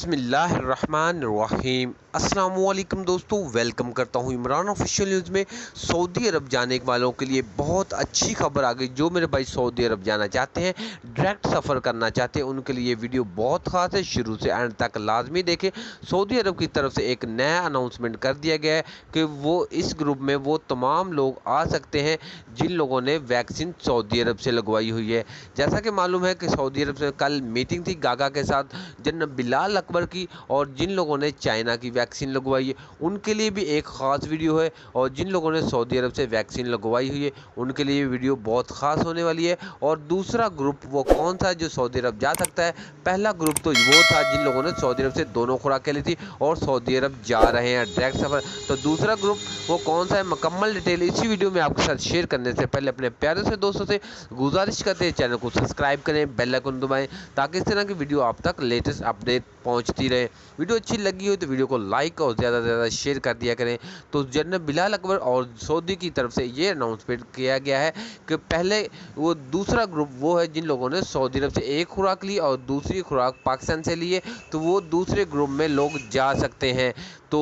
बिस्मिल्लाहिर्रहमानिर्रहीम। अस्सलामुअलैकुम दोस्तों, वेलकम करता हूँ इमरान ऑफिशियल न्यूज़ में। सऊदी अरब जाने वालों के लिए बहुत अच्छी खबर आ गई। जो मेरे भाई सऊदी अरब जाना चाहते हैं, डायरेक्ट सफ़र करना चाहते हैं, उनके लिए ये वीडियो बहुत ख़ास है। शुरू से एंड तक लाजमी देखें। सऊदी अरब की तरफ से एक नया अनाउंसमेंट कर दिया गया है कि वो इस ग्रुप में वो तमाम लोग आ सकते हैं जिन लोगों ने वैक्सीन सऊदी अरब से लगवाई हुई है। जैसा कि मालूम है कि सऊदी अरब से कल मीटिंग थी गागा के साथ, जनरल बिलाल अकबर की, और जिन लोगों ने चाइना की वैक्सीन लगवाई है उनके लिए भी एक ख़ास वीडियो है, और जिन लोगों ने सऊदी अरब से वैक्सीन लगवाई हुई है उनके लिए वीडियो बहुत ख़ास होने वाली है। और दूसरा ग्रुप वो कौन सा जो सऊदी अरब जा सकता है? पहला ग्रुप तो वो था जिन लोगों ने सऊदी अरब से दोनों खुराकें ली थी और सऊदी अरब जा रहे हैं डायरेक्ट सफ़र। तो दूसरा ग्रुप वो कौन सा है, मुकम्मल डिटेल इसी वीडियो में आपके साथ शेयर करने से पहले अपने प्यारे से दोस्तों से गुजारिश करते हैं, चैनल को सब्सक्राइब करें, बेल आइकन दबाएं ताकि इस तरह की वीडियो आप तक लेटेस्ट अपडेट पहुंचती रहे। वीडियो अच्छी लगी हो तो वीडियो को लाइक और ज़्यादा से ज़्यादा शेयर कर दिया करें। तो जनरल बिलाल अकबर और सऊदी की तरफ से ये अनाउंसमेंट किया गया है कि पहले वो दूसरा ग्रुप वो है जिन लोगों ने सऊदी अरब से एक खुराक ली और दूसरी खुराक पाकिस्तान से लिए, तो वो दूसरे ग्रुप में लोग जा सकते हैं। तो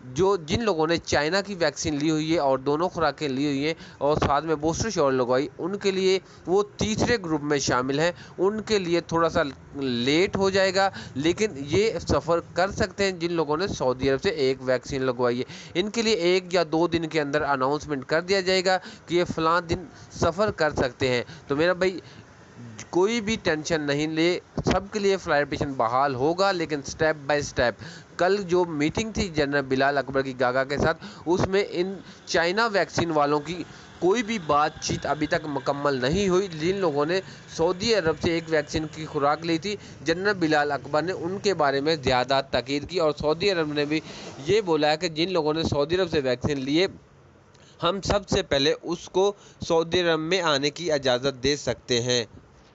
जो जिन लोगों ने चाइना की वैक्सीन ली हुई है और दोनों खुराकें ली हुई हैं और साथ में बूस्टर शॉट लगवाई, उनके लिए वो तीसरे ग्रुप में शामिल हैं। उनके लिए थोड़ा सा लेट हो जाएगा, लेकिन ये सफ़र कर सकते हैं जिन लोगों ने सऊदी अरब से एक वैक्सीन लगवाई है। इनके लिए 1 या 2 दिन के अंदर अनाउंसमेंट कर दिया जाएगा कि ये फ़लाँ दिन सफ़र कर सकते हैं। तो मेरा भाई कोई भी टेंशन नहीं ले, सबके लिए फ्लाइट ऑपरेशन बहाल होगा, लेकिन स्टेप बाय स्टेप। कल जो मीटिंग थी जनरल बिलाल अकबर की गागा के साथ, उसमें इन चाइना वैक्सीन वालों की कोई भी बातचीत अभी तक मुकम्मल नहीं हुई। जिन लोगों ने सऊदी अरब से एक वैक्सीन की खुराक ली थी, जनरल बिलाल अकबर ने उनके बारे में ज़्यादा ताकीद की और सऊदी अरब ने भी ये बोला है कि जिन लोगों ने सऊदी अरब से वैक्सीन लिए, हम सबसे पहले उसको सऊदी अरब में आने की इजाज़त दे सकते हैं।